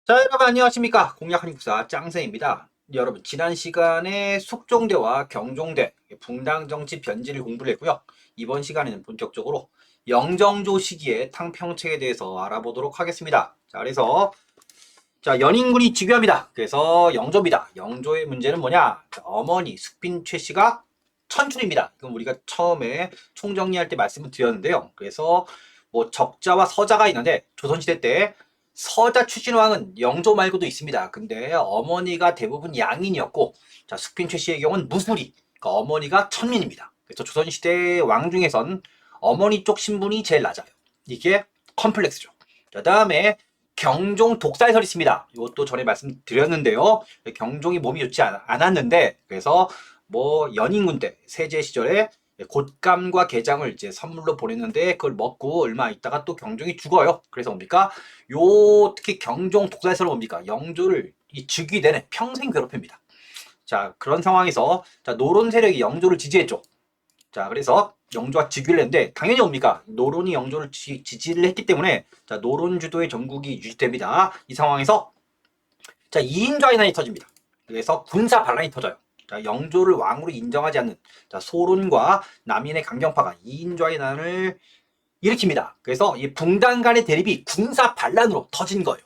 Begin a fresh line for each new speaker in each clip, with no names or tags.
자, 여러분 안녕하십니까? 공략 한국사 짱쌤입니다. 여러분 지난 시간에 숙종대와 경종대, 붕당정치 변지를 공부를 했고요. 이번 시간에는 본격적으로 영정조 시기의 탕평책에 대해서 알아보도록 하겠습니다. 자, 그래서 연인군이 즉위합니다. 그래서 영조입니다. 영조의 문제는 뭐냐? 자, 어머니 숙빈 최씨가 천춘입니다. 그럼 우리가 처음에 총정리할 때 말씀을 드렸는데요. 그래서 뭐 적자와 서자가 있는데 조선시대 때 서자 출신 왕은 영조 말고도 있습니다. 근데 어머니가 대부분 양인이었고, 자, 숙빈 최씨의 경우는 무술이, 그러니까 어머니가 천민입니다. 그래서 조선시대 왕 중에선 어머니 쪽 신분이 제일 낮아요. 이게 컴플렉스죠. 그 다음에 경종 독살설이 있습니다. 이것도 전에 말씀드렸는데요. 경종이 몸이 좋지 않았는데, 그래서 뭐 연인군 때 세제 시절에 곶감과 게장을 이제 선물로 보냈는데 그걸 먹고 얼마 있다가 또 경종이 죽어요. 그래서 뭡니까? 특히 경종 독살설은 뭡니까? 영조를 즉위 내내 평생 괴롭힙니다. 자, 그런 상황에서 노론 세력이 영조를 지지했죠. 자, 그래서 영조가 즉위를 했는데 당연히 뭡니까? 노론이 영조를 지지를 했기 때문에 노론 주도의 전국이 유지됩니다. 이 상황에서 2인좌의 난이 터집니다. 그래서 군사 반란이 터져요. 자, 영조를 왕으로 인정하지 않는 소론과 남인의 강경파가 2인좌의 난을 일으킵니다. 그래서 이 붕당 간의 대립이 군사 반란으로 터진 거예요.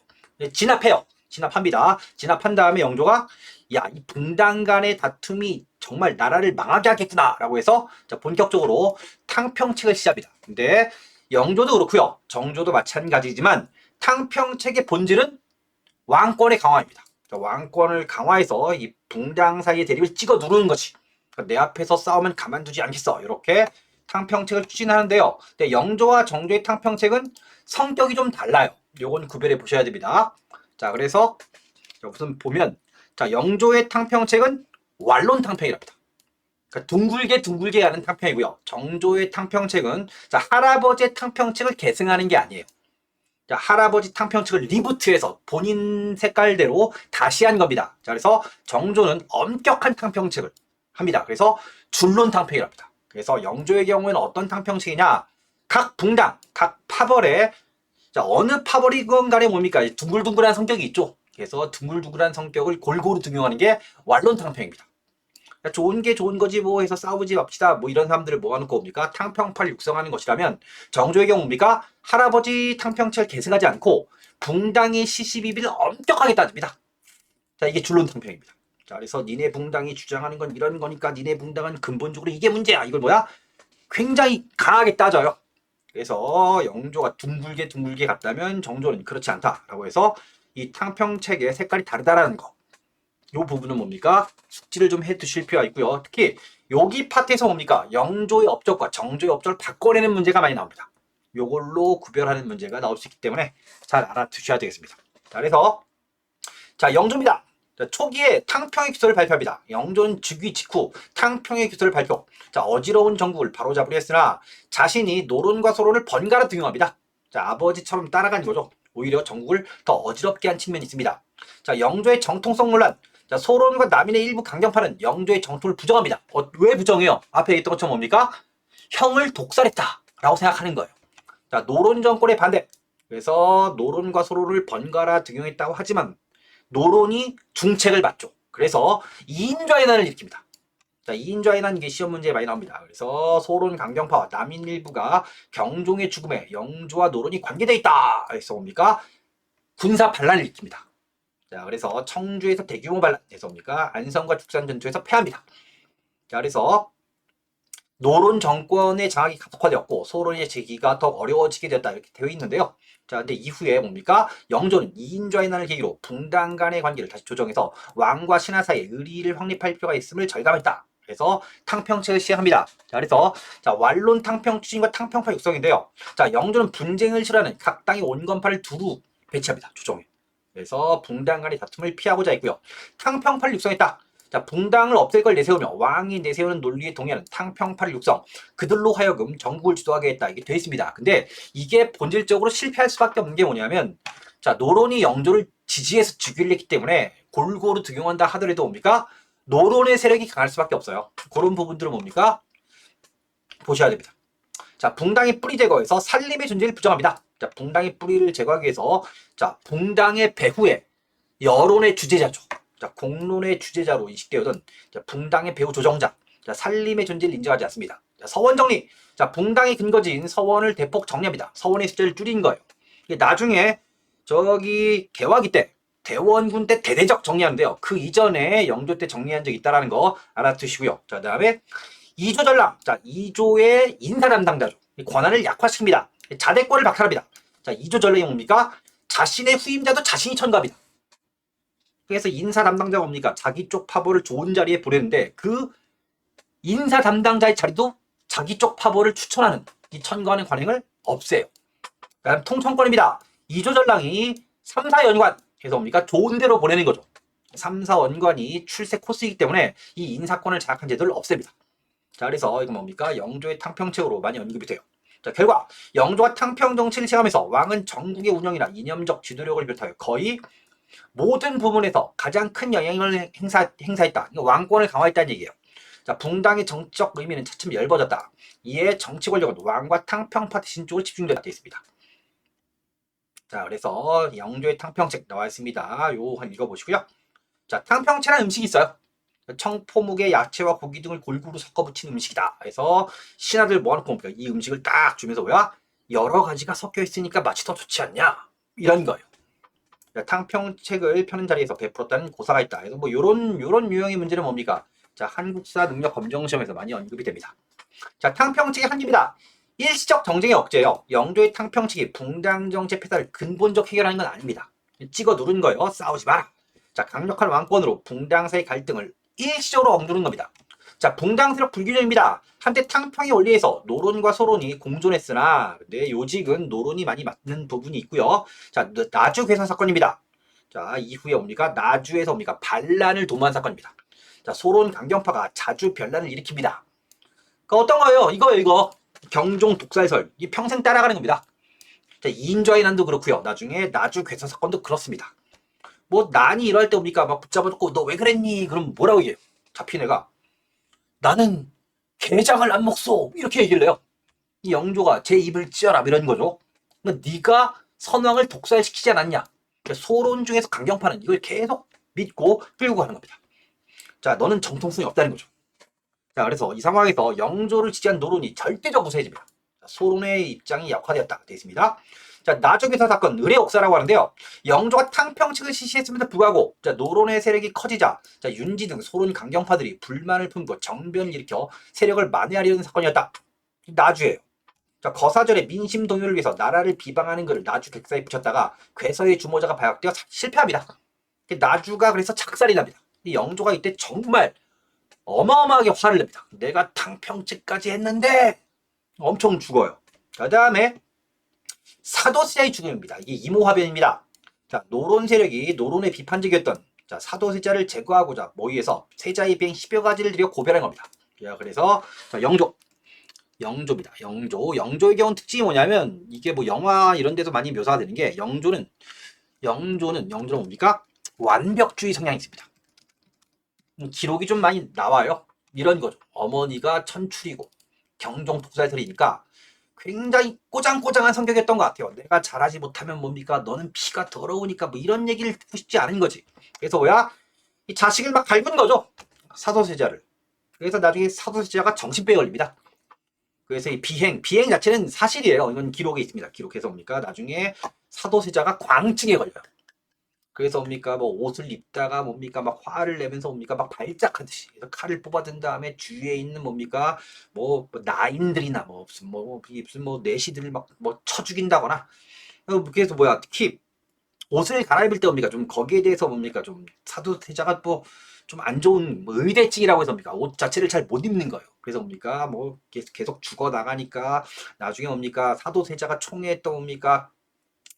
진압해요. 진압합니다. 진압한 다음에 영조가 이 붕당 간의 다툼이 정말 나라를 망하게 하겠구나 라고 해서 본격적으로 탕평책을 시작합니다. 근데 영조도 그렇고요. 정조도 마찬가지지만 탕평책의 본질은 왕권의 강화입니다. 왕권을 강화해서 이 붕당 사이의 대립을 찍어 누르는 것이, 내 앞에서 싸우면 가만두지 않겠어, 이렇게 탕평책을 추진하는데요. 근데 영조와 정조의 탕평책은 성격이 좀 달라요. 요건 구별해 보셔야 됩니다. 자, 그래서 우선 보면 영조의 탕평책은 완론 탕평이랍니다. 그러니까 둥글게 가는 탕평이고요. 정조의 탕평책은 할아버지의 탕평책을 계승하는 게 아니에요. 할아버지 탕평책을 리부트해서 본인 색깔대로 다시 한 겁니다. 자, 그래서 정조는 엄격한 탕평책을 합니다. 그래서 줄론 탕평이랍니다. 그래서 영조의 경우에는 어떤 탕평책이냐? 각 붕당, 각 파벌에 어느 파벌이건 간에 뭡니까? 둥글둥글한 성격이 있죠. 그래서 둥글둥글한 성격을 골고루 등용하는 게 완론 탕평입니다. 좋은 게 좋은 거지 뭐 해서 싸우지 맙시다 뭐 이런 사람들을 모아놓고 뭡니까? 탕평파를 육성하는 것이라면, 정조의 경우 뭡니까? 할아버지 탕평책을 계승하지 않고 붕당의 시시비비를 엄격하게 따집니다. 자, 이게 줄론 탕평입니다. 자, 그래서 니네 붕당이 주장하는 건 이런 거니까 니네 붕당은 근본적으로 이게 문제야. 이걸 뭐야? 굉장히 강하게 따져요. 그래서 영조가 둥글게 갔다면 정조는 그렇지 않다라고 해서 이 탕평책의 색깔이 다르다라는 거, 이 부분은 뭡니까? 숙지를 좀 해두실 필요가 있고요. 특히 여기 파트에서 뭡니까? 영조의 업적과 정조의 업적을 바꿔내는 문제가 많이 나옵니다. 요걸로 구별하는 문제가 나올 수 있기 때문에 잘 알아두셔야 되겠습니다. 자, 그래서 영조입니다. 초기에 탕평의 기설을 발표합니다. 영조는 즉위 직후 탕평의 기설을 발표. 어지러운 정국을 바로잡으려 했으나 자신이 노론과 소론을 번갈아 등용합니다. 아버지처럼 따라간 거죠. 오히려 정국을 더 어지럽게 한 측면이 있습니다. 영조의 정통성 논란. 소론과 남인의 일부 강경파는 영조의 정통을 부정합니다. 왜 부정해요? 앞에 있던 것처럼 뭡니까? 형을 독살했다 라고 생각하는 거예요. 노론 정권의 반대. 그래서 노론과 소론을 번갈아 등용했다고 하지만 노론이 중책을 받죠. 그래서 2인좌의 난을 일으킵니다. 2인좌의 난, 이게 시험 문제에 많이 나옵니다. 그래서 소론 강경파와 남인 일부가 경종의 죽음에 영조와 노론이 관계되어 있다 해서 뭡니까? 군사 반란을 일으킵니다. 자, 그래서 청주에서 대규모 반란에서 뭡니까? 안성과 죽산 전투에서 패합니다. 자, 그래서 노론 정권의 장악이 가속화되었고 소론의 제기가 더 어려워지게 되었다, 이렇게 되어 있는데요. 자, 근데 이후에 뭡니까? 영조는 2인좌의 난을 계기로 붕당 간의 관계를 다시 조정해서 왕과 신하 사이에 의리를 확립할 필요가 있음을 절감했다. 그래서 탕평책을 시행합니다. 자, 그래서 완론 탕평 추진과 탕평파 육성인데요. 영조는 분쟁을 싫어하는 각 당의 온건파를 두루 배치합니다. 조정해. 그래서 붕당 간의 다툼을 피하고자 했고요. 탕평파를 육성했다. 붕당을 없앨 걸 내세우며 왕이 내세우는 논리에 동의하는 탕평파를 육성, 그들로 하여금 전국을 주도하게 했다, 이게 되어 있습니다. 근데 이게 본질적으로 실패할 수밖에 없는 게 뭐냐면, 노론이 영조를 지지해서 즉위를 했기 때문에 골고루 등용한다 하더라도 뭡니까? 노론의 세력이 강할 수밖에 없어요. 그런 부분들은 뭡니까? 보셔야 됩니다. 붕당의 뿌리 제거에서 살림의 존재를 부정합니다. 붕당의 뿌리를 제거하기 위해서 붕당의 배후에 여론의 주제자죠. 자, 공론의 주제자로 인식되어던 붕당의 배후 조정자, 자, 살림의 존재를 인정하지 않습니다. 자, 서원 정리. 자, 붕당의 근거지인 서원을 대폭 정리합니다. 서원의 숫자를 줄인 거예요. 나중에 저기 개화기 때 대원군 때 대대적 정리하는데요. 그 이전에 영조 때 정리한 적이 있다는 거 알아두시고요. 자, 그다음에 이조 전랑. 자, 이조의 인사 담당자죠. 권한을 약화시킵니다. 자대권을 박탈합니다. 자, 이조 전랑이 뭡니까? 자신의 후임자도 자신이 천거합니다. 그래서 인사 담당자가 뭡니까? 자기 쪽 파벌을 좋은 자리에 보내는데 그 인사 담당자의 자리도 자기 쪽 파벌을 추천하는 이 천거하는 관행을 없애요. 그다음 통청권입니다. 이조 전랑이 3, 4연관 해서 뭡니까? 좋은 데로 보내는 거죠. 3, 4원관이 출세 코스이기 때문에 이 인사권을 장악한 제도를 없앱니다. 자, 그래서 이거 뭡니까? 영조의 탕평책으로 많이 언급이 돼요. 자, 결과 영조가 탕평 정치를 시행하면서 왕은 전국의 운영이나 이념적 지도력을 비롯하여 거의 모든 부분에서 가장 큰 영향을 행사했다. 왕권을 강화했다는 얘기예요. 자, 붕당의 정치적 의미는 차츰 엷어졌다. 이에 정치 권력은 왕과 탕평 파티 신쪽으로 집중되어 있습니다. 자, 그래서 영조의 탕평책 나와 있습니다. 요 한 읽어보시고요. 자, 탕평채라는 음식이 있어요. 청포묵에 야채와 고기 등을 골고루 섞어 붙인 음식이다. 그래서 신하들 모아놓고 이 음식을 딱 주면서 뭐야? 여러 가지가 섞여 있으니까 맛이 더 좋지 않냐? 이런 거예요. 자, 탕평책을 펴는 자리에서 베풀었다는 고사가 있다. 그래서 뭐 요런 유형의 문제는 뭡니까? 자, 한국사 능력 검정 시험에서 많이 언급이 됩니다. 자, 탕평책의 한입니다. 일시적 정쟁의 억제예요. 영조의 탕평책이 붕당 정체 폐사를 근본적 해결하는 건 아닙니다. 찍어 누른 거예요. 싸우지 마라. 자, 강력한 왕권으로 붕당사의 갈등을 일시적으로 억누른 겁니다. 자, 붕당세력 불균형입니다. 한때 탕평의 원리에서 노론과 소론이 공존했으나 근데 요직은 노론이 많이 맞는 부분이 있고요. 자, 나주 괴사 사건입니다. 자, 이후에 옵니까? 나주에서 옵니까? 반란을 도모한 사건입니다. 자, 소론 강경파가 자주 변란을 일으킵니다. 그 어떤 거예요? 이거 경종 독살설. 이 평생 따라가는 겁니다. 자, 이인좌의 난도 그렇고요. 나중에 나주 괴사 사건도 그렇습니다. 뭐 난이 일어날 때 옵니까? 막 붙잡아놓고 너 왜 그랬니? 그럼 뭐라고 얘기해요? 잡힌 애가 나는 게장을 안 먹소 이렇게 얘기를 해요. 이 영조가 제 입을 찌어라 이런 거죠. 그러니까 네가 선왕을 독살시키지 않았냐. 그러니까 소론 중에서 강경파는 이걸 계속 믿고 끌고 가는 겁니다. 자, 너는 정통성이 없다는 거죠. 자, 그래서 이 상황에서 영조를 지지한 노론이 절대적으로 세집니다. 소론의 입장이 약화되었다 되어 있습니다. 자, 나주괴사 사건 의례옥사라고 하는데요. 영조가 탕평책을 실시했음에도 불구하고 자, 노론의 세력이 커지자 자, 윤지 등 소론 강경파들이 불만을 품고 정변을 일으켜 세력을 만회하려는 사건이었다. 나주예요. 자, 거사절에 민심 동요를 위해서 나라를 비방하는 글을 나주 객사에 붙였다가 괴서의 주모자가 발각되어 실패합니다. 나주가 그래서 착살이 납니다. 영조가 이때 정말 어마어마하게 화를 냅니다. 내가 탕평책까지 했는데 엄청 죽어요. 그 다음에 사도세자의 죽음입니다. 이게 이모화변입니다. 자, 노론 세력이 노론에 비판적이었던 자, 사도세자를 제거하고자 모의해서 세자의 비행 10여 가지를 들여 고별한 겁니다. 자, 그래서 자, 영조입니다. 영조의 경우 특징이 뭐냐면 이게 뭐 영화 이런 데서 많이 묘사가 되는 게 영조는 뭡니까? 완벽주의 성향이 있습니다. 기록이 좀 많이 나와요. 이런 거죠. 어머니가 천출이고 경종 독살설이니까 굉장히 꼬장꼬장한 성격이었던 것 같아요. 내가 잘하지 못하면 뭡니까? 너는 피가 더러우니까 뭐 이런 얘기를 듣고 싶지 않은 거지. 그래서 뭐야? 이 자식을 막 밟은 거죠. 사도세자를. 그래서 나중에 사도세자가 정신병에 걸립니다. 그래서 이 비행 자체는 사실이에요. 이건 기록에 있습니다. 기록해서 뭡니까? 나중에 사도세자가 광증에 걸려요. 그래서 뭡니까? 뭐 옷을 입다가 뭡니까? 막 화를 내면서 뭡니까? 막 발작하듯이. 그래서 칼을 뽑아든 다음에 주위에 있는 뭡니까? 뭐 나인들이나 무슨 내시들을 막 쳐 죽인다거나. 그래서 뭐야? 특히 옷을 갈아입을 때 뭡니까? 좀 거기에 대해서 뭡니까? 좀 사도세자가 뭐 좀 안 좋은 의대증이라고 해서 뭡니까? 옷 자체를 잘 못 입는 거예요. 그래서 뭡니까? 뭐 계속 죽어 나가니까 나중에 뭡니까? 사도세자가 총애했던 뭡니까?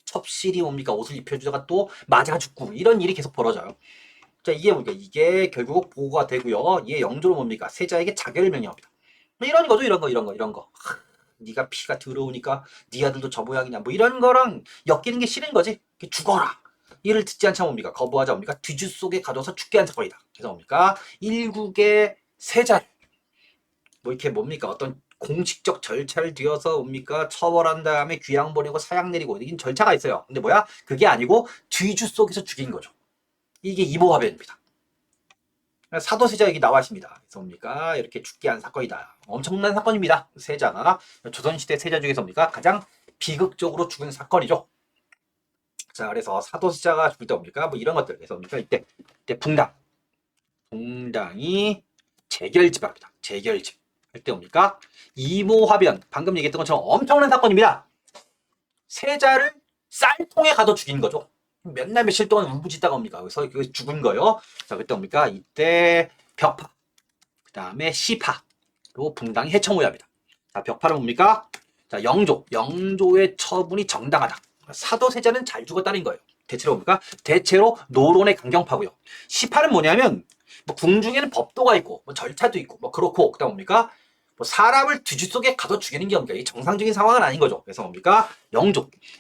첩실이 뭡니까? 옷을 입혀주다가 또 맞아 죽고 이런 일이 계속 벌어져요. 자, 이게 뭡니까? 이게 결국 보고가 되고요. 이게 영조로 뭡니까? 세자에게 자결을 명령합니다. 이런 거죠. 이런 거. 네가 피가 더러우니까 네 아들도 저 모양이냐. 뭐 이런 거랑 엮이는 게 싫은 거지. 죽어라. 이를 듣지 않자 뭡니까? 거부하자 뭡니까? 뒤주 속에 가둬서 죽게 한 사건이다. 그래서 뭡니까? 일국의 세자를 뭐 이렇게 뭡니까? 어떤 공식적 절차를 뒤어서 뭡니까? 처벌한 다음에 귀양 보내고 사양 내리고 이긴 절차가 있어요. 근데 뭐야? 그게 아니고 뒤주 속에서 죽인 거죠. 이게 이모화변입니다. 사도세자 여기 나와 있습니다. 그래서 뭡니까? 이렇게 죽게 한 사건이다. 엄청난 사건입니다. 세자가 조선시대 세자 중에서 뭡니까? 가장 비극적으로 죽은 사건이죠. 자, 그래서 사도세자가 죽을 때 뭡니까? 뭐 이런 것들. 그래서 뭡니까? 이때 붕당이 재결집합니다. 재결집. 할 때 뭡니까? 이모화변. 방금 얘기했던 것처럼 엄청난 사건입니다. 세자를 쌀통에 가둬 죽인 거죠. 몇 날 며칠 동안 울부짖다가 옵니까? 그래서 그 죽은 거요. 자, 그때 뭡니까? 이때 벽파, 그 다음에 시파, 그리고 붕당이 해청우야입니다. 자, 벽파는 뭡니까? 자, 영조의 처분이 정당하다. 사도세자는 잘 죽었다는 거예요. 대체로 뭡니까? 대체로 노론의 강경파고요. 시파는 뭐냐면 뭐 궁중에는 법도가 있고 뭐 절차도 있고 뭐 그렇고 그다음 뭡니까? 뭐 사람을 뒤주 속에 가둬 죽이는 게 뭡니까? 이 정상적인 상황은 아닌 거죠. 그래서 뭡니까?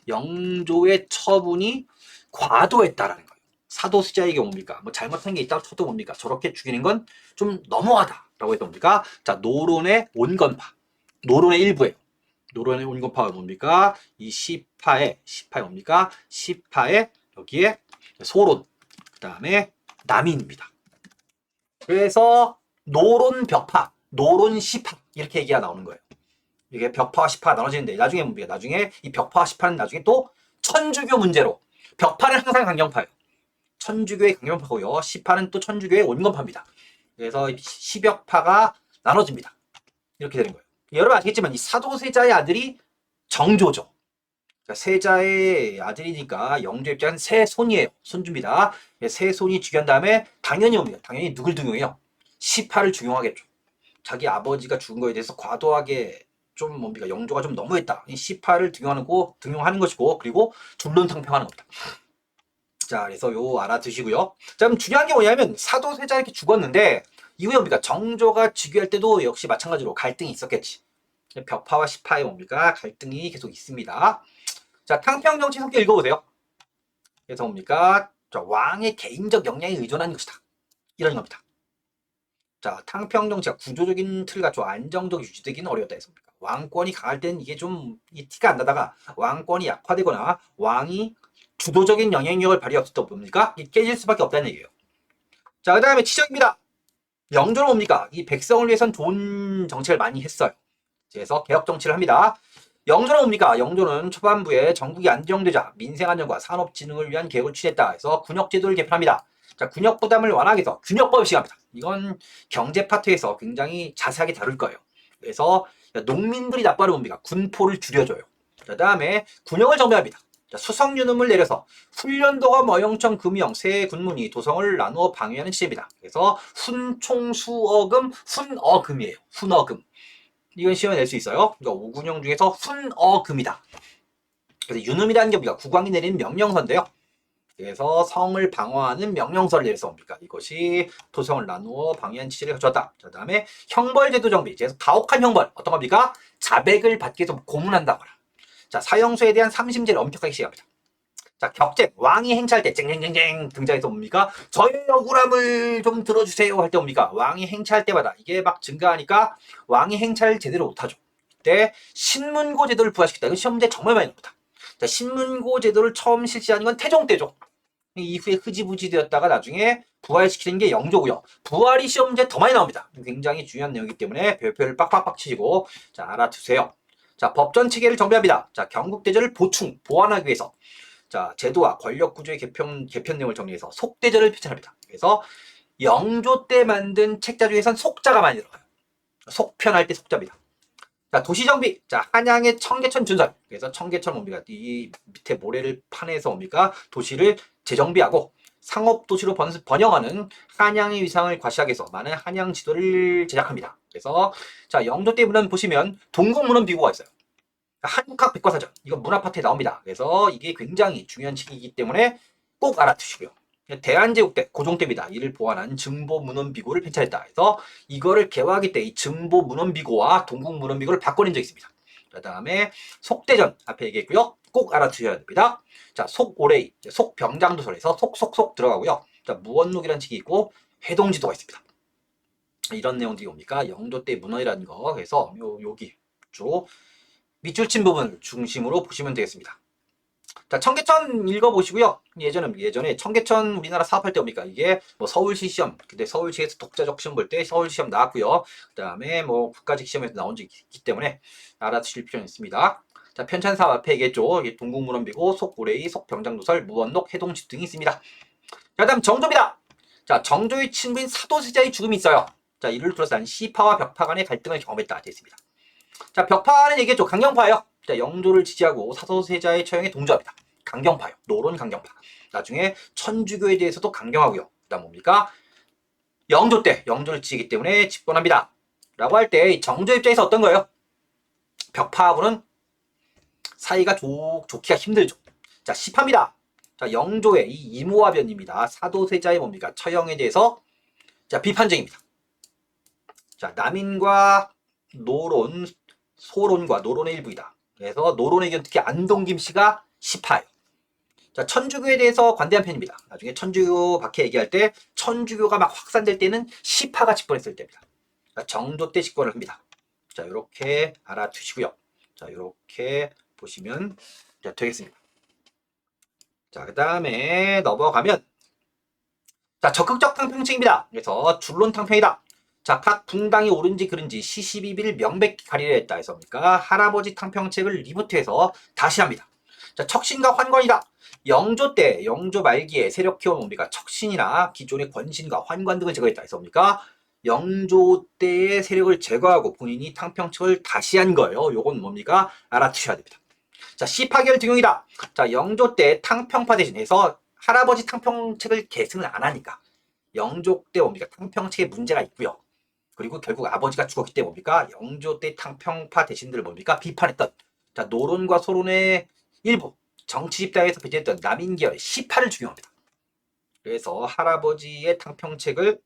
영조의 처분이 과도했다라는 거예요. 사도세자에게 뭡니까? 뭐 잘못한 게 있다고 쳐도 뭡니까? 저렇게 죽이는 건 좀 너무하다라고 해서 뭡니까? 자, 노론의 온건파, 노론의 일부예요. 노론의 온건파가 뭡니까? 이 시파에 뭡니까? 시파에 여기에 소론, 그 다음에 남인입니다. 그래서 노론 벽파, 노론 시파 이렇게 얘기가 나오는 거예요. 이게 벽파와 시파가 나눠지는데 나중에 뭡니까? 나중에 이 벽파와 시파는 나중에 또 천주교 문제로 벽파는 항상 강경파예요. 천주교의 강경파고요. 시파는 또 천주교의 온건파입니다. 그래서 시벽파가 나눠집니다. 이렇게 되는 거예요. 여러분 아시겠지만 이 사도세자의 아들이 정조죠. 세자의 아들이니까 영조 입장은 세손이에요. 손주입니다. 세손이 죽인 다음에 당연히 옵니다. 당연히 누굴 등용해요? 시파를 중용하겠죠. 자기 아버지가 죽은 거에 대해서 과도하게 좀 뭡니까? 영조가 좀 너무했다. 이 시파를 등용하는 것이고 그리고 둘론탕평하는 겁니다. 자, 그래서 요 알아두시고요. 자, 그럼 중요한 게 뭐냐면 사도세자 이렇게 죽었는데 이후에 뭡니까? 정조가 즉위할 때도 역시 마찬가지로 갈등이 있었겠지. 벽파와 시파의 뭡니까? 갈등이 계속 있습니다. 자, 탕평정치 성격 읽어보세요. 그래서 뭡니까? 자, 왕의 개인적 역량에 의존하는 것이다. 이런 겁니다. 자, 탕평정치가 구조적인 틀 갖춰 안정적으로 유지되기는 어려웠다 했습니까? 왕권이 강할 때는 이게 좀 이 티가 안 나다가 왕권이 약화되거나 왕이 주도적인 영향력을 발휘했을 때 뭡니까? 깨질 수밖에 없다는 얘기예요. 자, 그 다음에 치적입니다. 영조는 뭡니까? 이 백성을 위해선 좋은 정책을 많이 했어요. 그래서 개혁 정치를 합니다. 영조는 뭡니까? 영조는 초반부에 전국이 안정되자 민생 안정과 산업 진흥을 위한 계획을 추진했다. 해서 군역 제도를 개편합니다. 자, 군역 부담을 완화하기 위해서 균역법을 시행합니다. 이건 경제 파트에서 굉장히 자세하게 다룰 거예요. 그래서 농민들이 나빠를 뭡니까? 군포를 줄여줘요. 그 다음에 군역을 정비합니다. 자, 수성유능을 내려서 훈련도가 머영청 금영 세 군문이 도성을 나누어 방위하는 시제입니다. 그래서 훈총수어금 훈어금이에요. 훈어금. 이건 시험에 낼 수 있어요. 그러니까 오군영 중에서 훈어금이다. 그래서 유능이라는 게 뭡니까? 국왕이 내리는 명령서인데요. 그래서 성을 방어하는 명령서를 내려서 뭡니까? 이것이 도성을 나누어 방위한 취지를 갖췄다. 그 다음에 형벌제도 정비. 그래서 가혹한 형벌. 어떤 겁니까? 자백을 받기 위해서 고문한다거나. 자, 사형수에 대한 삼심제를 엄격하게 시행합니다. 자, 격쟁. 왕이 행차할 때 쨍쨍쨍쨍 등장해서 뭡니까? 저의 억울함을 좀 들어주세요 할 때 뭡니까? 왕이 행차할 때마다 이게 막 증가하니까 왕이 행차를 제대로 못하죠. 이때 신문고 제도를 부활시켰다. 이건 시험 문제 정말 많이 나옵니다. 자, 신문고 제도를 처음 실시한 건 태종 때죠. 이후에 흐지부지 되었다가 나중에 부활시키는 게 영조고요. 부활이 시험 문제 더 많이 나옵니다. 굉장히 중요한 내용이기 때문에 별표를 빡빡빡 치시고 자, 알아두세요. 자, 법전 체계를 정비합니다. 자, 경국대제를 보완하기 위해서 자, 제도와 권력 구조의 개편 내용을 정리해서 속대제를 펼쳐납니다. 그래서 영조 때 만든 책자 중에선 속자가 많이 들어가요. 속편할 때 속자입니다. 자, 도시정비. 자, 한양의 청계천 준설. 그래서 청계천 뭡니까? 이 밑에 모래를 파내서 뭡니까? 도시를 재정비하고 상업도시로 번영하는 한양의 위상을 과시하기 위해서 많은 한양 지도를 제작합니다. 그래서 자, 영조 때 문헌 보시면 동국문헌 비고가 있어요. 한국학 백과사전. 이건 문화파트에 나옵니다. 그래서 이게 굉장히 중요한 책이기 때문에 꼭 알아두시고요. 대한제국 때 고종 때입니다. 이를 보완한 증보문헌비고를 펜찰했다. 그래서 이거를 개화하기 때 이 증보문헌비고와 동국문헌비고를 바꿔낸 적이 있습니다. 그 다음에 속대전 앞에 얘기했고요. 꼭 알아두셔야 됩니다. 자, 속오레이, 속병장도설에서 속속속 들어가고요. 자, 무원록이라는 책이 있고 회동지도가 있습니다. 이런 내용들이 뭡니까? 영조 때 문헌이라는 거. 그래서 여기 주로 밑줄 친 부분을 중심으로 보시면 되겠습니다. 자, 청계천 읽어보시고요. 예전에 청계천 우리나라 사업할 때 뭡니까? 이게 뭐 서울시 시험, 근데 서울시에서 독자적 시험 볼 때 서울시 시험 나왔고요. 그 다음에 뭐 국가직 시험에서 나온 적이 있기 때문에 알아두실 필요는 있습니다. 자, 편찬사 앞에 얘기했죠. 동국문헌비고, 속고래이, 속병장도설, 무원록, 해동집 등이 있습니다. 자, 다음 정조입니다. 자, 정조의 친구인 사도세자의 죽음이 있어요. 자, 이를 둘러싼 시파와 벽파 간의 갈등을 경험했다. 되어 있습니다. 자, 벽파는 얘기했죠. 강경파예요. 자, 영조를 지지하고 사도세자의 처형에 동조합니다. 강경파요. 노론 강경파. 나중에 천주교에 대해서도 강경하고요. 그다음 뭡니까? 영조 때 영조를 지지하기 때문에 집권합니다. 라고 할 때 정조 입장에서 어떤 거예요? 벽파하고는 사이가 좋기가 힘들죠. 자, 시파입니다. 자, 영조의 이 이모와 변입니다. 사도세자의 뭡니까? 처형에 대해서 자, 비판적입니다. 자, 남인과 노론, 소론과 노론의 일부이다. 그래서 노론의 의견, 특히 안동김 씨가 시파예요. 자, 천주교에 대해서 관대한 편입니다. 나중에 천주교 박해 얘기할 때 천주교가 막 확산될 때는 시파가 집권했을 때입니다. 자, 정조 때 집권을 합니다. 자, 이렇게 알아두시고요. 자, 이렇게 보시면 되겠습니다. 자, 그 다음에 넘어가면 자, 적극적 탕평책입니다. 그래서 줄론 탕평이다. 자, 각 붕당이 옳은지 그른지 시시비비를 명백히 가리려 했다 해서입니까? 할아버지 탕평책을 리부트해서 다시 합니다. 자, 척신과 환관이다. 영조 때, 영조 말기에 세력 키워온 뭡니까? 척신이나 기존의 권신과 환관 등을 제거했다 해서입니까? 영조 때의 세력을 제거하고 본인이 탕평책을 다시 한 거예요. 요건 뭡니까? 알아두셔야 됩니다. 자, 시파결 등용이다. 자, 영조 때 탕평파 대신해서 할아버지 탕평책을 계승을 안 하니까 영조 때 뭡니까? 탕평책에 문제가 있고요. 그리고 결국 아버지가 죽었기 때문에 뭡니까? 영조 때 탕평파 대신들을 뭡니까? 비판했던 자, 노론과 소론의 일부 정치 집단에서 배제했던 남인계열 시파를 중용합니다. 그래서 할아버지의 탕평책을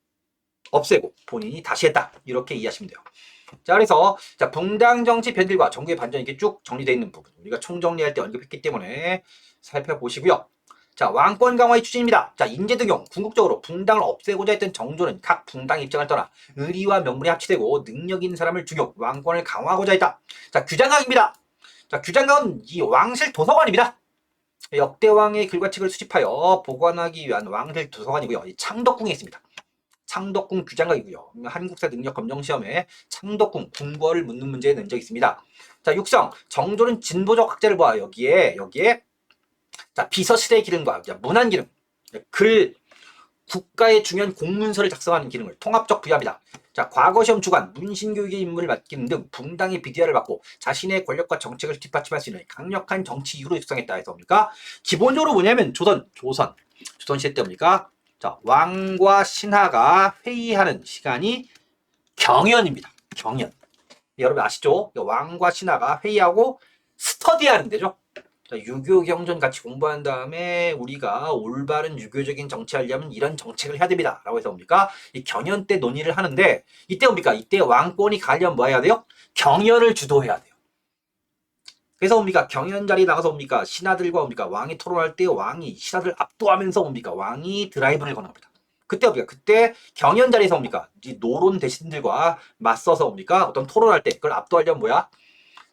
없애고 본인이 다시 했다. 이렇게 이해하시면 돼요. 자, 그래서 자, 붕당 정치 변질과 정부의 반전 이렇게 쭉 정리되어 있는 부분 우리가 총정리할 때 언급했기 때문에 살펴보시고요. 자, 왕권 강화의 추진입니다. 자, 인재등용 궁극적으로 붕당을 없애고자 했던 정조는 각 붕당 입장을 떠나 의리와 명분이 합치되고 능력 있는 사람을 중용 왕권을 강화하고자 했다. 자, 규장각입니다. 자, 규장각은 이 왕실 도서관입니다. 역대왕의 글과책을 수집하여 보관하기 위한 왕실 도서관이고요. 이 창덕궁에 있습니다. 창덕궁 규장각이고요. 한국사 능력 검정 시험에 창덕궁 궁궐을 묻는 문제에 낸 적이 있습니다. 자, 육성 정조는 진보적 학자를 보아 여기에 자, 비서실의 기능과 문안 기능, 글, 국가의 중요한 공문서를 작성하는 기능을 통합적 부여합니다. 자, 과거 시험 주관, 문신교육의 임무를 맡기는 등 붕당의 비디아를 받고 자신의 권력과 정책을 뒷받침할 수 있는 강력한 정치 이유로 육성했다 해서 뭡니까? 기본적으로 뭐냐면 조선시대 때 뭡니까? 자, 왕과 신하가 회의하는 시간이 경연입니다. 경연. 여러분 아시죠? 왕과 신하가 회의하고 스터디하는 데죠. 자, 유교 경전 같이 공부한 다음에 우리가 올바른 유교적인 정치하려면 이런 정책을 해야 됩니다. 라고 해서 뭡니까? 이 경연 때 논의를 하는데 이때 뭡니까? 이때 왕권이 가려면 뭐 해야 돼요? 경연을 주도해야 돼요. 그래서 뭡니까? 경연 자리에 나가서 뭡니까? 신하들과 뭡니까? 왕이 토론할 때 왕이 신하들 압도하면서 뭡니까? 왕이 드라이브를 건합니다. 그때 뭡니까? 그때 경연 자리에서 뭡니까? 이 노론 대신들과 맞서서 뭡니까? 어떤 토론할 때 그걸 압도하려면 뭐야?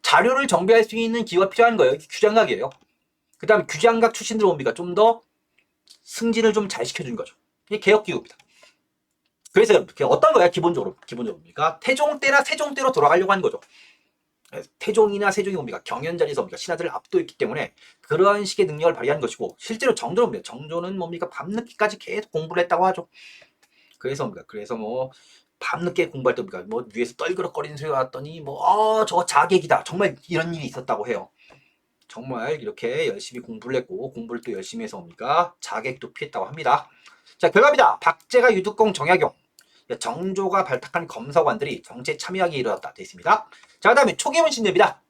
자료를 정비할 수 있는 기회가 필요한 거예요. 이게 규장각이에요. 그 다음에 규장각 출신들 뭡니까? 좀 더 승진을 좀 잘 시켜준 거죠. 이게 개혁기구입니다. 그래서 어떤 거야? 기본적으로 뭡니까? 태종 때나 세종 때로 돌아가려고 하는 거죠. 태종이나 세종이 뭡니까? 경연 자리에서 뭡니까? 신하들을 압도했기 때문에 그러한 식의 능력을 발휘한 것이고 실제로 정조는 뭡니까? 정조는 뭡니까? 밤늦게까지 계속 공부를 했다고 하죠. 그래서 뭡니까? 그래서 뭐 밤늦게 공부할 때 뭡니까? 뭐 위에서 떨그럭거리는 소리가 왔더니 저거 자객이다. 정말 이런 일이 있었다고 해요. 정말 이렇게 열심히 공부를 했고 공부를 또 열심히 해서 뭡니까? 자객도 피했다고 합니다. 자, 결과입니다. 박제가 유득공 정약용 정조가 발탁한 검사관들이 정치에 참여하기 이르렀다 되어 있습니다. 자, 그 다음에 초계문 신대입니다.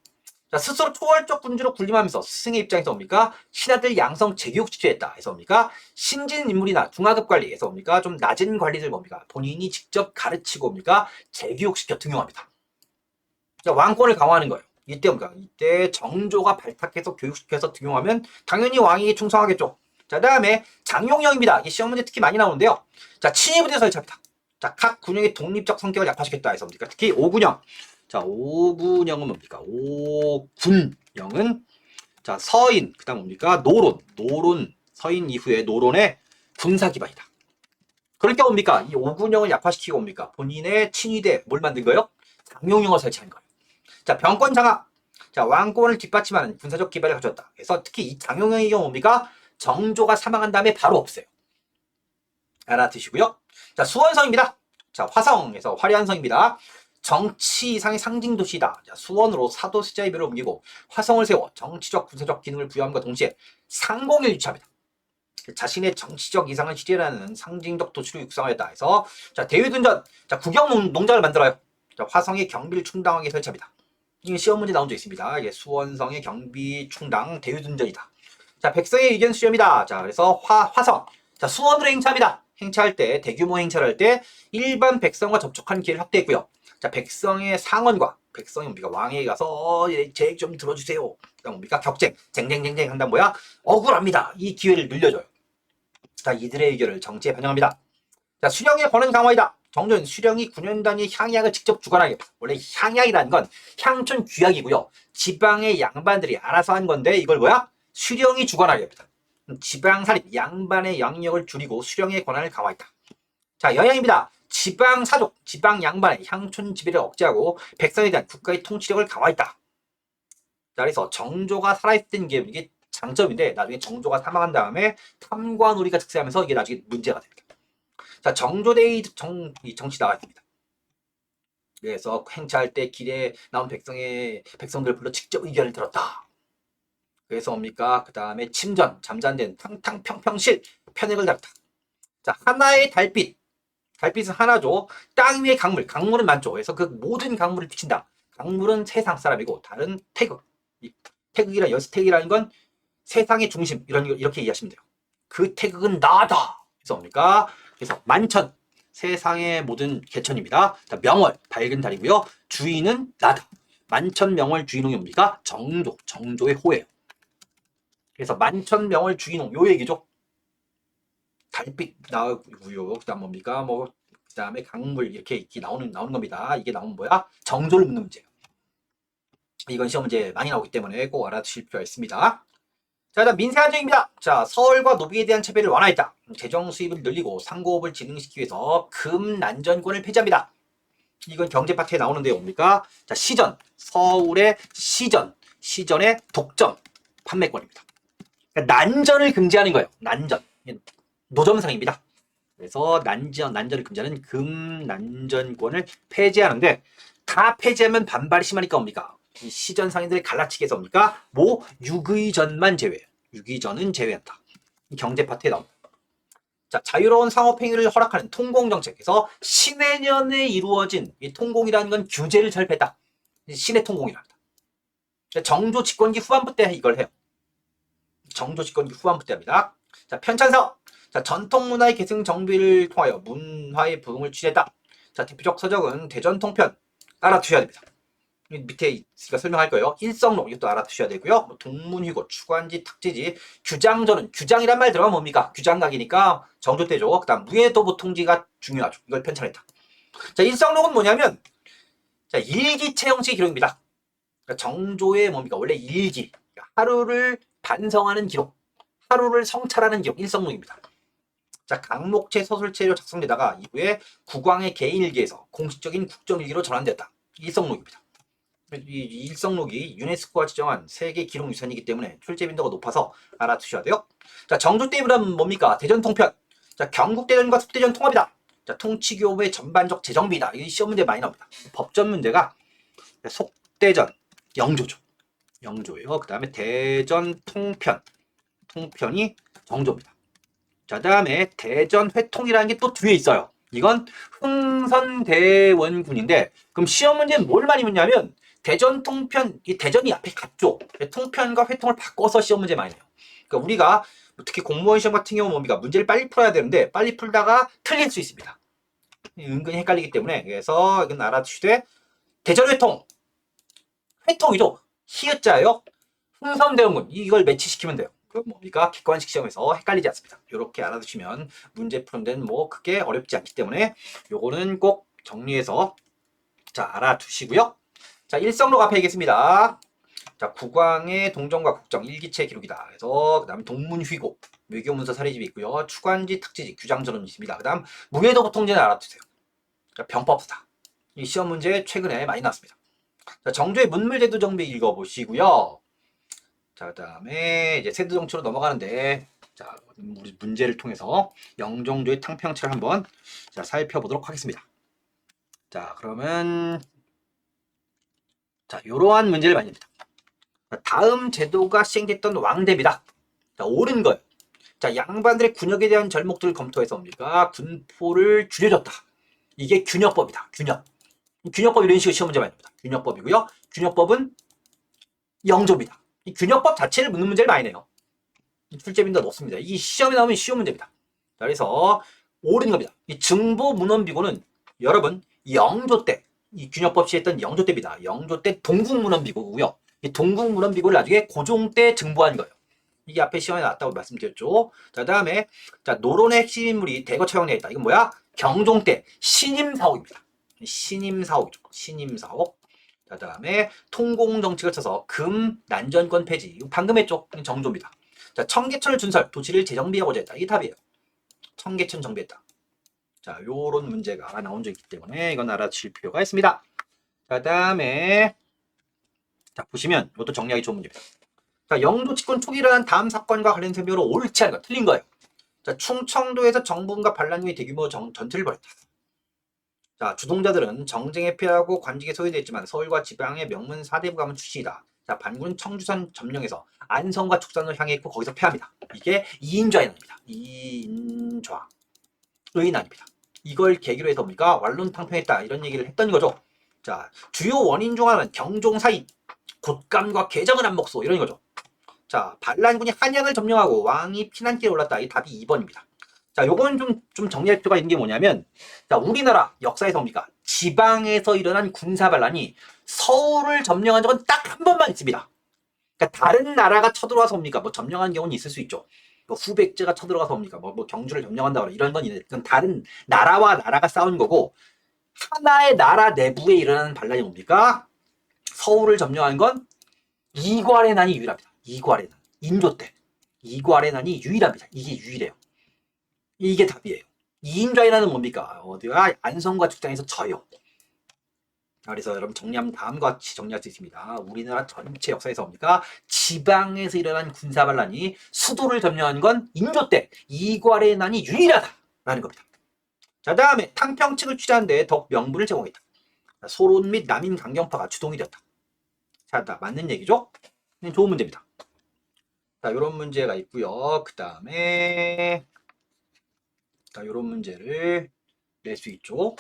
자, 스스로 초월적 군주로 군림하면서 스승의 입장에서 뭡니까? 신하들 양성 재교육시켜야 해서 뭡니까? 신진 인물이나 중하급 관리에서 뭡니까? 좀 낮은 관리들 뭡니까? 본인이 직접 가르치고 뭡니까? 재교육시켜 등용합니다. 자, 왕권을 강화하는 거예요. 이때 뭡니까? 이때 정조가 발탁해서 교육시켜서 등용하면 당연히 왕에게 충성하겠죠. 자, 다음에 장용령입니다. 이 시험 문제 특히 많이 나오는데요. 자, 친위부대 설치합니다. 자, 각 군영의 독립적 성격을 약화시켰다 해서 뭡니까? 특히 오군영. 자, 오군영은 뭡니까? 오군영은 자, 서인, 그 다음 뭡니까? 노론, 서인 이후에 노론의 군사 기반이다. 그러니까 뭡니까? 이 오군영을 약화시키고 뭡니까? 본인의 친위대 뭘 만든 거예요? 장용영을 설치한 거예요. 자, 병권 장악. 자, 왕권을 뒷받침하는 군사적 기반을 가졌다. 그래서 특히 이 장용영의 경우 뭡니까? 정조가 사망한 다음에 바로 없애요. 알아두시고요. 자, 수원성입니다. 자, 화성에서 화려한 성입니다. 정치 이상의 상징 도시다. 자, 수원으로 사도 숫자의 묘를 옮기고 화성을 세워 정치적 군사적 기능을 부여함과 동시에 상공을 유치합니다. 자신의 정치적 이상을 실현하는 상징적 도시로 육성하였다 해서 자, 대유둔전. 자, 국영 농장을 만들어요. 자, 화성의 경비를 충당하게 설치합니다. 이 시험 문제 나온 적 있습니다. 이게 수원성의 경비 충당 대유둔전이다. 자, 백성의 의견 수렴이다. 자, 그래서 화성. 자, 수원으로 행차합니다. 행차할 때, 대규모 행차를 할 때 일반 백성과 접촉하는 기회를 확대했고요. 자, 백성의 상언과 백성이 뭡니까? 왕에게 가서 제 좀 들어주세요. 그다음 뭡니까? 격쟁, 쟁쟁쟁쟁 한다 뭐야? 억울합니다. 이 기회를 늘려줘요. 자, 이들의 의견을 정치에 반영합니다. 자, 수령의 권한 강화이다. 정조는 수령이 9년 단위 향약을 직접 주관하게. 원래 향약이라는 건 향촌 귀약이고요. 지방의 양반들이 알아서 한 건데 이걸 뭐야? 수령이 주관하게 합니다. 지방 살입, 양반의 영역을 줄이고 수령의 권한을 강화했다. 자, 영향입니다. 지방 사족, 지방 양반의 향촌 지배를 억제하고 백성에 대한 국가의 통치력을 강화했다. 자, 그래서 정조가 살아있던 게 이게 장점인데 나중에 정조가 사망한 다음에 탐과 놀이가 즉세하면서 이게 나중에 문제가 됩니다. 자, 정조대의 정치 나갔습니다. 그래서 행차할 때 길에 나온 백성들을 불러 직접 의견을 들었다. 그래서 뭡니까? 그 다음에 침전, 잠잔된 탕탕평평실, 편액을 달았다. 자, 하나의 달빛. 달빛은 하나죠. 땅 위의 강물은 많죠. 그래서 그 모든 강물을 비친다. 강물은 세상 사람이고 다른 태극. 태극이라는 건 세상의 중심 이렇게 이해하시면 돼요. 그 태극은 나다. 그래서 뭡니까? 그래서 만천 세상의 모든 개천입니다. 명월 밝은 달이고요. 주인은 나다. 만천명월 주인홍이 뭡니까? 정조의 호예요. 그래서 만천명월 주인홍 요 얘기죠. 달빛 나오고요. 그다음 뭡니까? 그다음에 강물 이렇게 나오는 겁니다. 이게 나오면 뭐야? 정조를 묻는 문제예요. 이건 시험 문제 많이 나오기 때문에 꼭 알아두실 필요가 있습니다. 자, 민생안정입니다. 자, 서울과 노비에 대한 차별을 완화했다. 재정 수입을 늘리고 상고업을 진흥시키기 위해서 금난전권을 폐지합니다. 이건 경제 파트에 나오는데 뭡니까? 자, 서울의 시전의 독점 판매권입니다. 그러니까 난전을 금지하는 거예요. 난전. 노점상입니다. 그래서 난전을 금지하는 금난전권을 폐지하는데 다 폐지하면 반발이 심하니까 뭡니까? 이 시전 상인들의 갈라치기 해서 뭡니까? 육의전만 제외. 육의전은 제외한다. 경제 파트에 나옵니다. 자, 자유로운 상업행위를 허락하는 통공정책에서 신해년에 이루어진 이 통공이라는 건 규제를 철폐했다. 신해 통공이랍니다. 정조 집권기 후반부 때 이걸 해요. 정조 집권기 후반부 때 합니다. 자, 편찬서. 자, 전통문화의 계승 정비를 통하여 문화의 부흥을 취했다. 자, 대표적 서적은 대전통편 알아두셔야 됩니다. 밑에 있으니까 설명할 거예요. 일성록 이것도 알아두셔야 되고요. 동문휴고, 주관지, 탁지지, 규장전은 규장이란 말 들어가면 뭡니까? 규장각이니까 정조 때죠. 그다음 무예도보 통지가 중요하죠. 이걸 편찬했다. 자, 일성록은 뭐냐면 자, 일기체 형식의 기록입니다. 그러니까 정조의 뭡니까? 원래 일기, 하루를 반성하는 기록, 하루를 성찰하는 기록, 일성록입니다. 자, 강목체 서술체로 작성되다가 이후에 국왕의 개인일기에서 공식적인 국정일기로 전환됐다. 일성록입니다. 이 일성록이 유네스코가 지정한 세계 기록유산이기 때문에 출제 빈도가 높아서 알아두셔야 돼요. 자, 정조 때 이르면 뭡니까? 대전통편. 자, 경국대전과 속대전 통합이다. 자, 통치교부의 전반적 재정비다. 이 시험 문제 많이 나옵니다. 법전 문제가 속대전, 영조죠. 영조예요. 그 다음에 통편이 정조입니다. 자, 다음에 대전회통이라는 게 또 뒤에 있어요. 이건 흥선대원군인데 그럼 시험 문제는 뭘 많이 묻냐면 대전 통편, 이 대전이 앞에 갔죠. 통편과 회통을 바꿔서 시험 문제 많이 내요. 그러니까 우리가 특히 공무원 시험 같은 경우 뭡니까? 문제를 빨리 풀어야 되는데 빨리 풀다가 틀릴 수 있습니다. 은근히 헷갈리기 때문에 그래서 이건 알아두시되 대전회통, 회통이죠. 히읗자예요. 흥선대원군 이걸 매치시키면 돼요. 그럼 뭡니까? 객관식 시험에서 헷갈리지 않습니다. 이렇게 알아두시면 문제 푸는 데는 뭐 크게 어렵지 않기 때문에 요거는 꼭 정리해서 자 알아두시고요. 자, 일성록 앞에 있겠습니다. 자, 국왕의 동정과 국정 일기체 기록이다. 그래서 그다음에 동문휘고 외교문서 사례집이 있고요. 추관지 특지지 규장전원이 있습니다. 그다음 무예도보통제는 알아두세요. 자, 병법수다. 이 시험 문제 최근에 많이 나왔습니다. 자, 정조의 문물제도 정비 읽어보시고요. 자, 그다음에 이제 세도 정치로 넘어가는데, 자, 우리 문제를 통해서 영종도의 탕평책을 한번 자, 살펴보도록 하겠습니다. 자, 그러면 자, 이러한 문제를 많이 냅니다. 다음 제도가 시행됐던 왕대입니다. 자, 옳은 거예요. 자, 양반들의 군역에 대한 절목들을 검토해서 뭡니까? 군포를 줄여줬다. 이게 균역법이다. 균역. 균역법 이런 식으로 시험 문제 많이 납니다. 균역법이고요. 균역법은 영조입니다. 이 균역법 자체를 묻는 문제를 많이 내요. 출제 빈도가 높습니다. 이 시험에 나오면 쉬운 문제입니다. 자, 그래서 옳은 겁니다. 이 증보 문헌비고는 여러분 영조 때, 이 균역법 시했던 영조 때입니다. 영조 때 동국문헌비고고요. 이 동국문헌비고를 나중에 고종 때 증보한 거예요. 이게 앞에 시험에 나왔다고 말씀드렸죠. 자, 다음에 자, 노론의 핵심 인물이 대거 처형되어 있다. 이건 뭐야? 경종 때 신임사옥입니다. 신임사옥이죠. 신임사옥. 자, 다음에 통공정책을 쳐서 금 난전권 폐지. 방금 했죠. 정조입니다. 자, 청계천을 준설, 도시를 재정비하고자 했다. 이게 답이에요. 청계천 정비했다. 자, 요런 문제가 나온 적이 있기 때문에 이건 알아주실 필요가 있습니다. 자, 다음에 자, 보시면 이것도 정리하기 좋은 문제입니다. 자, 영조 집권 초기라는 다음 사건과 관련 설명으로 옳지 않은 거 틀린 거예요. 자, 충청도에서 정부군과 반란군이 대규모 전투를 벌였다. 자, 주동자들은 정쟁에 패하고 관직에 소유됐지만 서울과 지방의 명문 사대부 가문 출신이다. 자, 반군은 청주선 점령해서 안성과 축산을 향해 있고 거기서 패합니다. 이게 이인좌의 난입니다. 이인좌의 난입니다. 이걸 계기로 해서 우리가 완론탕평했다 이런 얘기를 했던 거죠. 자, 주요 원인 중 하나는 경종사이, 곶감과 개정은 안목소 이런 거죠. 자, 반란군이 한양을 점령하고 왕이 피난길에 올랐다. 이 답이 2번입니다. 자, 요건 좀 정리할 필요가 있는 게 뭐냐면, 자, 우리나라 역사에서 뭡니까? 지방에서 일어난 군사반란이 서울을 점령한 적은 딱 한 번만 있습니다. 그러니까 다른 나라가 쳐들어와서 옵니까? 뭐 점령한 경우는 있을 수 있죠. 뭐 후백제가 쳐들어가서 옵니까? 뭐 경주를 점령한다 이런 건 있는데, 그건 다른 나라와 나라가 싸운 거고, 하나의 나라 내부에 일어나는 반란이 뭡니까? 서울을 점령한 건 이괄의 난이 유일합니다. 이괄의 난. 인조 때. 이괄의 난이 유일합니다. 이게 유일해요. 이게 답이에요. 이인좌의 난은 뭡니까? 어디가 안성과 축장에서 져요. 그래서 여러분 정리하면 다음과 같이 정리할 수 있습니다. 우리나라 전체 역사에서 뭡니까? 지방에서 일어난 군사반란이 수도를 점령한 건 인조 때 이괄의 난이 유일하다라는 겁니다. 자, 다음에 탕평책을 취재하는 데 더욱 명분을 제공했다. 소론 및 남인 강경파가 주동이 되었다. 자, 맞는 얘기죠? 좋은 문제입니다. 자, 이런 문제가 있고요. 그 다음에 자, 이런 문제를 낼 수 있죠.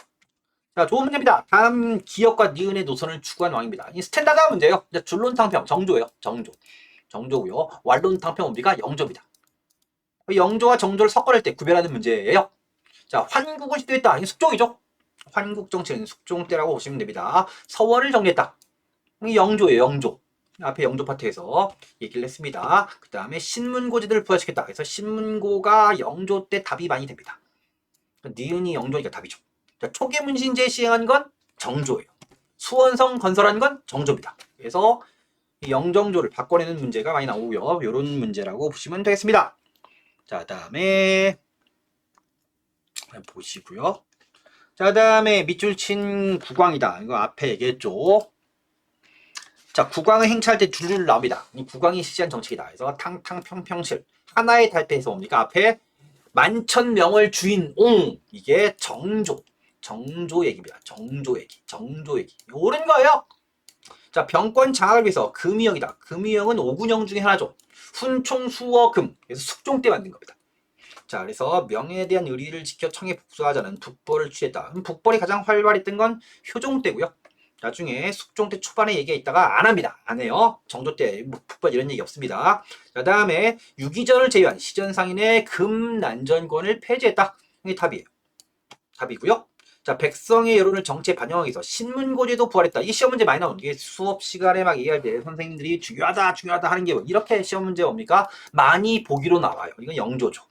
자, 좋은 문제입니다. 다음 기역과 니은의 노선을 추구한 왕입니다. 이 스탠다드한 문제예요. 줄론탕평 정조예요. 정조고요. 완론탕평 우리가 영조입니다. 영조와 정조를 섞어낼 때 구별하는 문제예요. 자, 환국을 시도했다. 이 숙종이죠. 환국 정치는 숙종 때라고 보시면 됩니다. 서원을 정리했다. 이 영조예요. 영조. 앞에 영조 파트에서 얘기를 했습니다. 그 다음에 신문고제들을 부활시켰다. 그래서 신문고가 영조 때 답이 많이 됩니다. 니은이 영조니까 답이죠. 자, 초계문신제 시행한 건 정조예요. 수원성 건설한 건 정조입니다. 그래서 영정조를 바꿔내는 문제가 많이 나오고요. 이런 문제라고 보시면 되겠습니다. 자, 다음에 보시고요. 자, 다음에 밑줄 친 국왕이다. 이거 앞에 얘기했죠. 자, 국왕을 행차할 때 줄줄 나옵니다. 이 국왕이 실시한 정책이다. 그래서 탕탕평평실 하나의 달패에서 뭡니까? 앞에 만천명월 주인 옹 이게 정조 얘기입니다. 정조 얘기. 옳은 거예요. 자, 병권 장악을 위해서 금이형이다. 금이형은 오군형 중에 하나죠. 훈총 수어금. 그래서 숙종 때 만든 겁니다. 자, 그래서 명예에 대한 의리를 지켜 청에 복수하자는 북벌을 취했다. 북벌이 가장 활발했던 건 효종 때고요. 나중에 숙종 때 초반에 얘기가 있다가 안 합니다. 안 해요. 정조 때 북벌 이런 얘기 없습니다. 자, 다음에 유기전을 제외한 시전상인의 금난전권을 폐지했다. 이게 답이에요. 답이고요. 자, 백성의 여론을 정치에 반영하기 위해서 신문고제도 부활했다. 이 시험 문제 많이 나오는 게 수업 시간에 막 얘기할 때 선생님들이 중요하다 하는 게 이렇게 시험 문제 뭡니까? 많이 보기로 나와요. 이건 영조죠.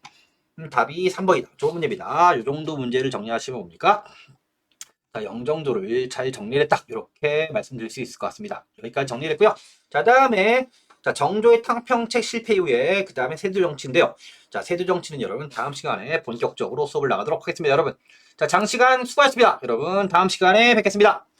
답이 3번이다. 좋은 문제입니다. 이 정도 문제를 정리하시면 뭡니까? 자, 영정조를 잘 정리를 했다. 이렇게 말씀드릴 수 있을 것 같습니다. 여기까지 정리를 했고요. 자, 다음에 자, 정조의 탕평책 실패 이후에 그 다음에 세조정치인데요. 자, 세조정치는 여러분 다음 시간에 본격적으로 수업을 나가도록 하겠습니다. 여러분. 자, 장시간 수고하셨습니다. 여러분 다음 시간에 뵙겠습니다.